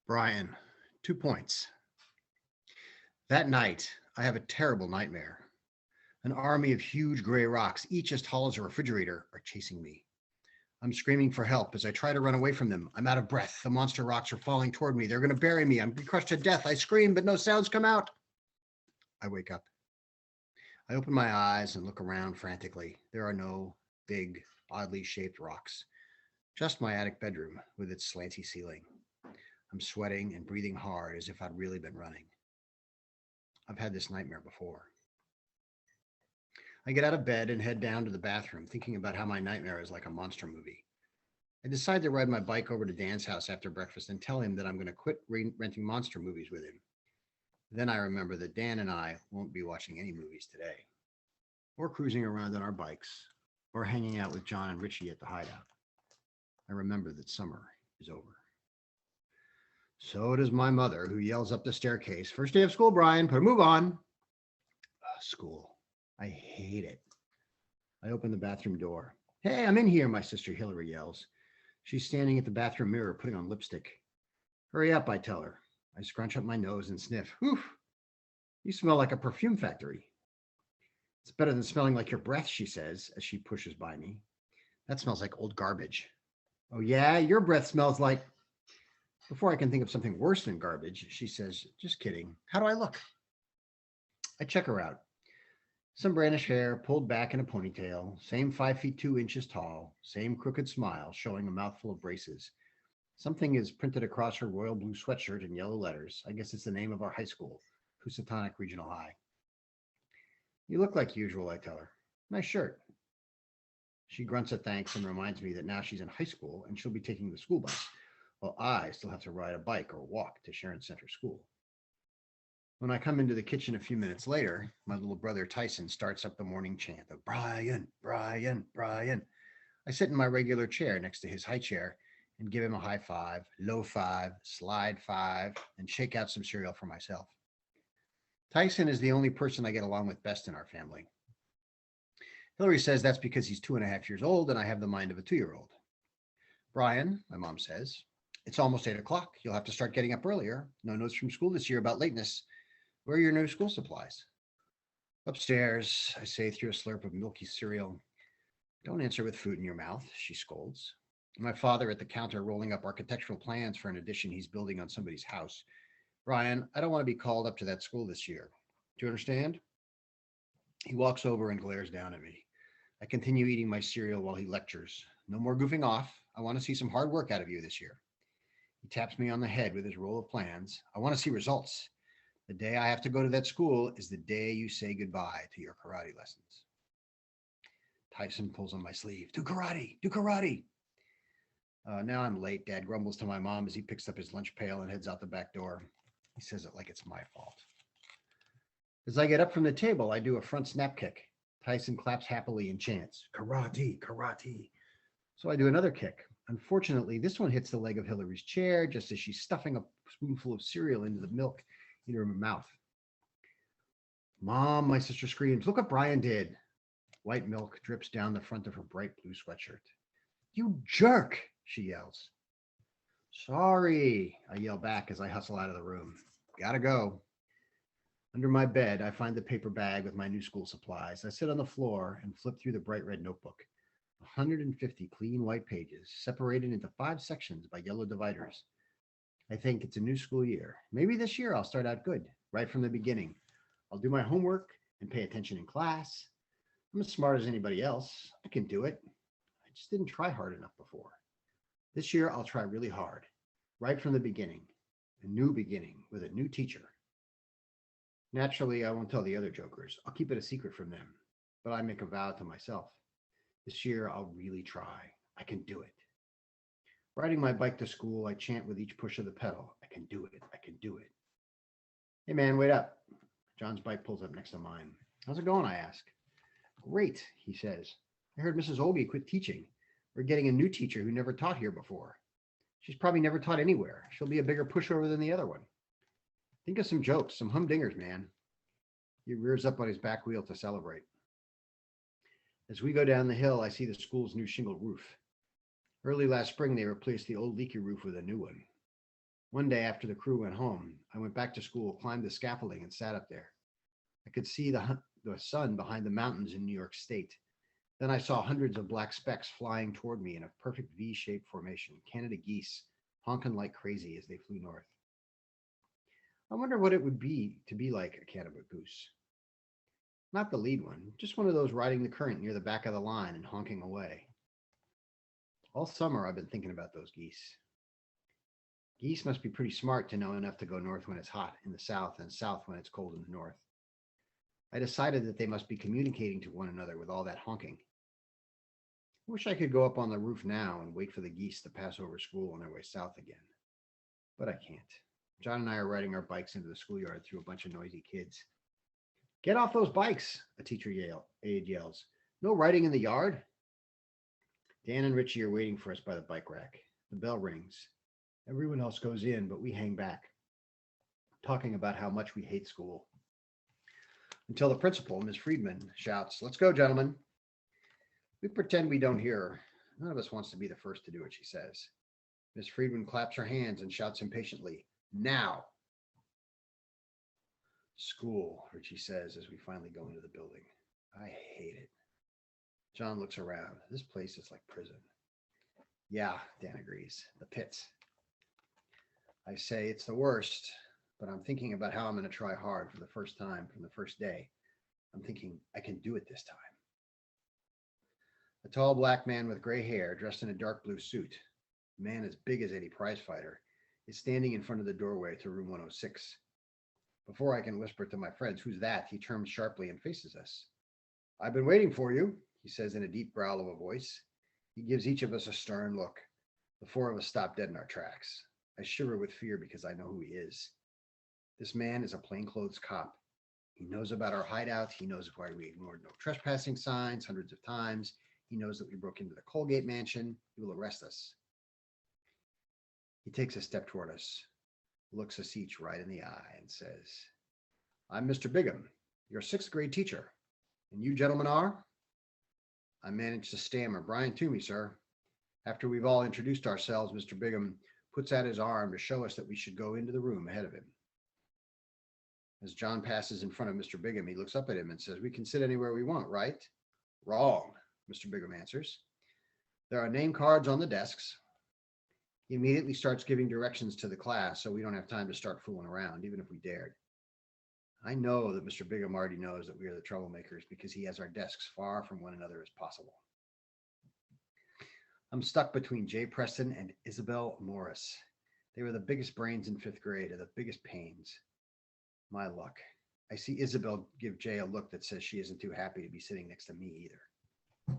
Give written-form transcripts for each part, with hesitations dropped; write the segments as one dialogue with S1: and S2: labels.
S1: Brian, 2 points. That night, I have a terrible nightmare. An army of huge gray rocks, each as tall as a refrigerator, are chasing me. I'm screaming for help as I try to run away from them. I'm out of breath. The monster rocks are falling toward me. They're going to bury me. I'm crushed to death. I scream, but no sounds come out. I wake up. I open my eyes and look around frantically. There are no big, oddly shaped rocks, just my attic bedroom with its slanty ceiling. I'm sweating and breathing hard as if I'd really been running. I've had this nightmare before. I get out of bed and head down to the bathroom, thinking about how my nightmare is like a monster movie. I decide to ride my bike over to Dan's house after breakfast and tell him that I'm going to quit renting monster movies with him. Then I remember that Dan and I won't be watching any movies today, or cruising around on our bikes, or hanging out with John and Richie at the hideout. I remember that summer is over. So does my mother, who yells up the staircase, "First day of school, Brian, put a move on." School. I hate it. I open the bathroom door. "Hey, I'm in here," my sister Hillary yells. She's standing at the bathroom mirror putting on lipstick. "Hurry up," I tell her. I scrunch up my nose and sniff. "Whew, you smell like a perfume factory." "It's better than smelling like your breath," she says as she pushes by me. "That smells like old garbage." "Oh, yeah, your breath smells like..." Before I can think of something worse than garbage, she says, "Just kidding. How do I look?" I check her out. Some brownish hair pulled back in a ponytail, same 5 feet 2 inches tall, same crooked smile showing a mouthful of braces. Something is printed across her royal blue sweatshirt in yellow letters. I guess it's the name of our high school, Housatonic Regional High. "You look like usual," I tell her. "Nice shirt." She grunts a thanks and reminds me that now she's in high school and she'll be taking the school bus, while I still have to ride a bike or walk to Sharon Center School. When I come into the kitchen a few minutes later, my little brother Tyson starts up the morning chant of "Brian, Brian, Brian." I sit in my regular chair next to his high chair and give him a high five, low five, slide five, and shake out some cereal for myself. Tyson is the only person I get along with best in our family. Hillary says that's because he's 2.5 years old and I have the mind of a 2-year-old. "Brian," my mom says, "it's almost 8 o'clock. You'll have to start getting up earlier. No notes from school this year about lateness. Where are your new school supplies?" "Upstairs," I say through a slurp of milky cereal. "Don't answer with food in your mouth," she scolds. My father at the counter rolling up architectural plans for an addition he's building on somebody's house. "Brian, I don't want to be called up to that school this year. Do you understand?" He walks over and glares down at me. I continue eating my cereal while he lectures. "No more goofing off. I want to see some hard work out of you this year." He taps me on the head with his roll of plans. "I want to see results. The day I have to go to that school is the day you say goodbye to your karate lessons." Tyson pulls on my sleeve. "Do karate, do karate." Now I'm late, Dad grumbles to my mom as he picks up his lunch pail and heads out the back door. He says it like it's my fault. As I get up from the table, I do a front snap kick. Tyson claps happily and chants, "Karate, karate." So I do another kick. Unfortunately, this one hits the leg of Hillary's chair just as she's stuffing a spoonful of cereal into the milk in her mouth. "Mom," my sister screams, "look what Brian did." White milk drips down the front of her bright blue sweatshirt. "You jerk," she yells. "Sorry," I yell back as I hustle out of the room. Gotta go. Under my bed, I find the paper bag with my new school supplies. I sit on the floor and flip through the bright red notebook. 150 clean white pages, separated into 5 sections by yellow dividers. I think it's a new school year. Maybe this year I'll start out good, right from the beginning. I'll do my homework and pay attention in class. I'm as smart as anybody else. I can do it. I just didn't try hard enough before. This year I'll try really hard, right from the beginning. A new beginning with a new teacher. Naturally, I won't tell the other jokers. I'll keep it a secret from them. But I make a vow to myself. This year I'll really try. I can do it. Riding my bike to school, I chant with each push of the pedal, "I can do it. I can do it." "Hey man, wait up." John's bike pulls up next to mine. "How's it going?" I ask. "Great," he says. "I heard Mrs. Olge quit teaching. We're getting a new teacher who never taught here before. She's probably never taught anywhere. She'll be a bigger pushover than the other one. Think of some jokes, some humdingers, man." He rears up on his back wheel to celebrate. As we go down the hill, I see the school's new shingle roof. Early last spring, they replaced the old leaky roof with a new one. One day after the crew went home, I went back to school, climbed the scaffolding, and sat up there. I could see the sun behind the mountains in New York State. Then I saw hundreds of black specks flying toward me in a perfect V-shaped formation, Canada geese, honking like crazy as they flew north. I wonder what it would be to be like a Canada goose. Not the lead one, just one of those riding the current near the back of the line and honking away. All summer I've been thinking about those geese. Geese must be pretty smart to know enough to go north when it's hot in the south and south when it's cold in the north. I decided that they must be communicating to one another with all that honking. I wish I could go up on the roof now and wait for the geese to pass over school on their way south again. But I can't. John and I are riding our bikes into the schoolyard through a bunch of noisy kids. Get off those bikes, a teacher aide yells. No riding in the yard. Dan and Richie are waiting for us by the bike rack. The bell rings. Everyone else goes in, but we hang back, talking about how much we hate school. Until the principal, Ms. Friedman, shouts, "Let's go, gentlemen." We pretend we don't hear her. None of us wants to be the first to do it, she says. Ms. Friedman claps her hands and shouts impatiently, "Now." School, Richie says as we finally go into the building. I hate it. John looks around. This place is like prison. Yeah, Dan agrees. The pits. I say it's the worst, but I'm thinking about how I'm going to try hard for the first time from the first day. I'm thinking I can do it this time. A tall black man with gray hair, dressed in a dark blue suit, a man as big as any prizefighter, is standing in front of the doorway to room 106. Before I can whisper to my friends, "Who's that?" he turns sharply and faces us. "I've been waiting for you," he says in a deep growl of a voice. He gives each of us a stern look. The four of us stop dead in our tracks. I shiver with fear because I know who he is. This man is a plainclothes cop. He knows about our hideout. He knows why we ignored no trespassing signs hundreds of times. He knows that we broke into the Colgate mansion. He will arrest us. He takes a step toward us, looks us each right in the eye, and says, "I'm Mr. Bigham, your sixth grade teacher. And you gentlemen are?" I managed to stammer, "Brian Toomey, sir." After we've all introduced ourselves, Mr. Bigham puts out his arm to show us that we should go into the room ahead of him. As John passes in front of Mr. Bigham, he looks up at him and says, "We can sit anywhere we want, right?" "Wrong," Mr. Bigham answers. "There are name cards on the desks." He immediately starts giving directions to the class, so we don't have time to start fooling around, even if we dared. I know that Mr. Bigham already knows that we are the troublemakers because he has our desks far from one another as possible. I'm stuck between Jay Preston and Isabel Morris. They were the biggest brains in fifth grade and the biggest pains. My luck. I see Isabel give Jay a look that says she isn't too happy to be sitting next to me either.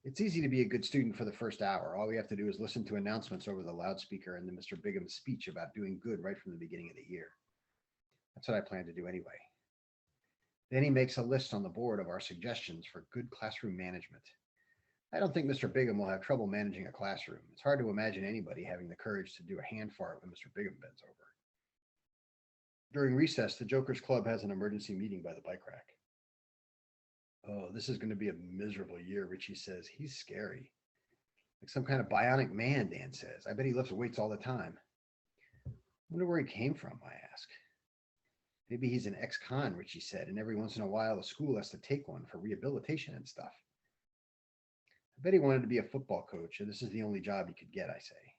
S1: It's easy to be a good student for the first hour. All we have to do is listen to announcements over the loudspeaker and then Mr. Bigham's speech about doing good right from the beginning of the year. That's what I plan to do anyway. Then he makes a list on the board of our suggestions for good classroom management. I don't think Mr. Bigham will have trouble managing a classroom. It's hard to imagine anybody having the courage to do a hand fart when Mr. Bigham bends over. During recess, the Jokers Club has an emergency meeting by the bike rack. "Oh, this is going to be a miserable year," Richie says. "He's scary. Like some kind of bionic man," Dan says. "I bet he lifts weights all the time." I wonder where he came from, I ask. "Maybe he's an ex-con," Richie said, "and every once in a while the school has to take one for rehabilitation and stuff." "I bet he wanted to be a football coach, and this is the only job he could get," I say.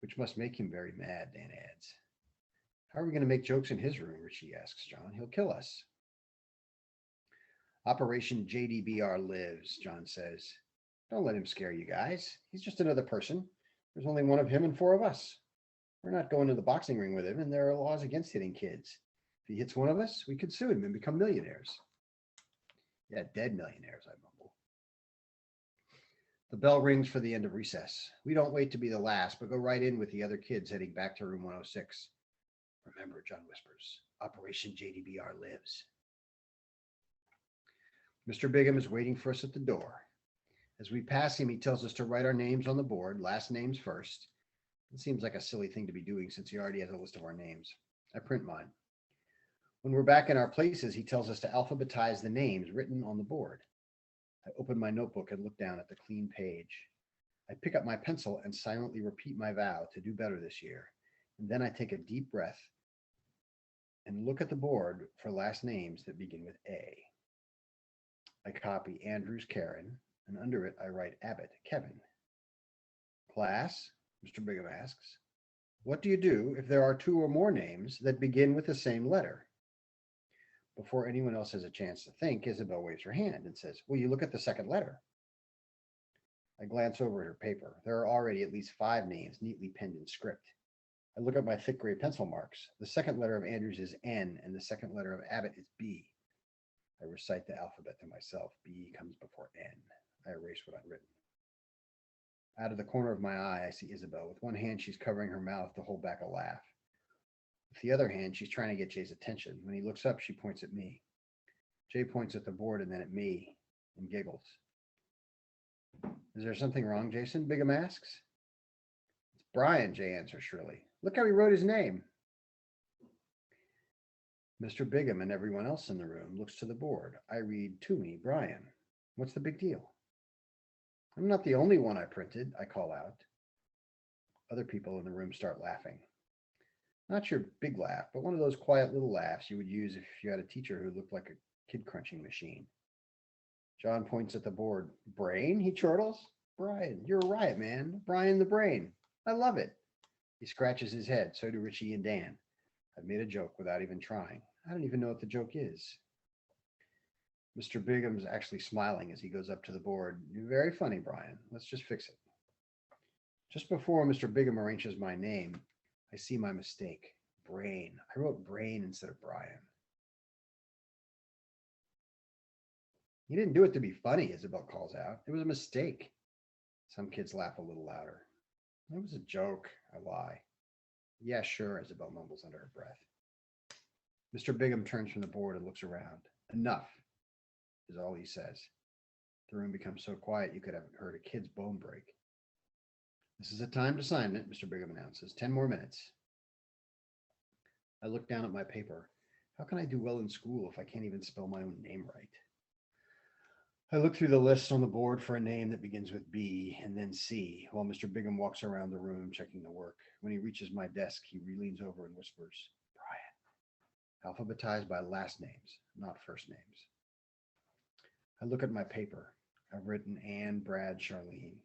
S1: "Which must make him very mad," Dan adds. "How are we going to make jokes in his room?" Richie asks John. "He'll kill us." "Operation JDBR lives," John says. "Don't let him scare you guys. He's just another person. There's only one of him and four of us. We're not going to the boxing ring with him, and there are laws against hitting kids. If he hits one of us, we could sue him and become millionaires." "Yeah, dead millionaires," I mumble. The bell rings for the end of recess. We don't wait to be the last, but go right in with the other kids heading back to room 106. "Remember," John whispers, "Operation JDBR lives." Mr. Bigham is waiting for us at the door. As we pass him, he tells us to write our names on the board, last names first. It seems like a silly thing to be doing since he already has a list of our names. I print mine. When we're back in our places, he tells us to alphabetize the names written on the board. I open my notebook and look down at the clean page. I pick up my pencil and silently repeat my vow to do better this year. And then I take a deep breath and look at the board for last names that begin with A. I copy Andrews Karen, and under it I write Abbott Kevin. Class, Mr. Bigham asks, what do you do if there are two or more names that begin with the same letter? Before anyone else has a chance to think, Isabel waves her hand and says, well, you look at the second letter. I glance over at her paper. There are already at least 5 names neatly penned in script. I look at my thick gray pencil marks. The second letter of Andrews is N, and the second letter of Abbott is B. I recite the alphabet to myself. B comes before N. I erase what I've written. Out of the corner of my eye, I see Isabel. With one hand, she's covering her mouth to hold back a laugh. With the other hand, she's trying to get Jay's attention. When he looks up, she points at me. Jay points at the board and then at me and giggles. Is there something wrong, Jason? Bigham asks. It's Brian, Jay answers shrilly. Look how he wrote his name. Mr. Bigham and everyone else in the room looks to the board. I read to me, Brian. What's the big deal? I'm not the only one I printed, I call out. Other people in the room start laughing. Not your big laugh, but one of those quiet little laughs you would use if you had a teacher who looked like a kid crunching machine. John points at the board. Brain, he chortles. Brian, you're a riot, man. Brian the Brain. I love it. He scratches his head. So do Richie and Dan. I've made a joke without even trying. I don't even know what the joke is. Mr. Bigham's actually smiling as he goes up to the board. You're very funny, Brian. Let's just fix it. Just before Mr. Bigham arranges my name, I see my mistake. Brain. I wrote Brain instead of Brian. You didn't do it to be funny, Isabel calls out. It was a mistake. Some kids laugh a little louder. It was a joke, I lie. Yeah, sure, Isabel mumbles under her breath. Mr. Bigham turns from the board and looks around. Enough, is all he says. The room becomes so quiet you could have heard a kid's bone break. This is a timed assignment, Mr. Bigham announces. 10 more minutes. I look down at my paper. How can I do well in school if I can't even spell my own name right? I look through the list on the board for a name that begins with B and then C, while Mr. Bigham walks around the room checking the work. When he reaches my desk, he leans over and whispers, Brian, alphabetized by last names, not first names. I look at my paper. I've written Anne, Brad, Charlene.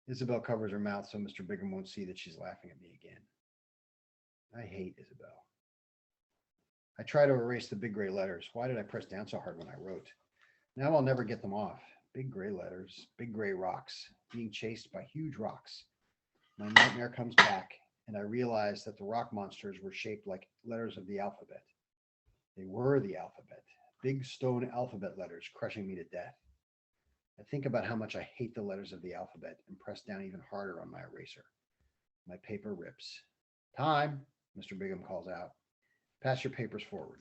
S1: Isabel covers her mouth so Mr. Bigham won't see that she's laughing at me again. I hate Isabel. I try to erase the big gray letters. Why did I press down so hard when I wrote? Now I'll never get them off. Big gray letters, big gray rocks, being chased by huge rocks. My nightmare comes back, and I realize that the rock monsters were shaped like letters of the alphabet. They were the alphabet, big stone alphabet letters crushing me to death. I think about how much I hate the letters of the alphabet and press down even harder on my eraser. My paper rips. Time, Mr. Bigham calls out. Pass your papers forward.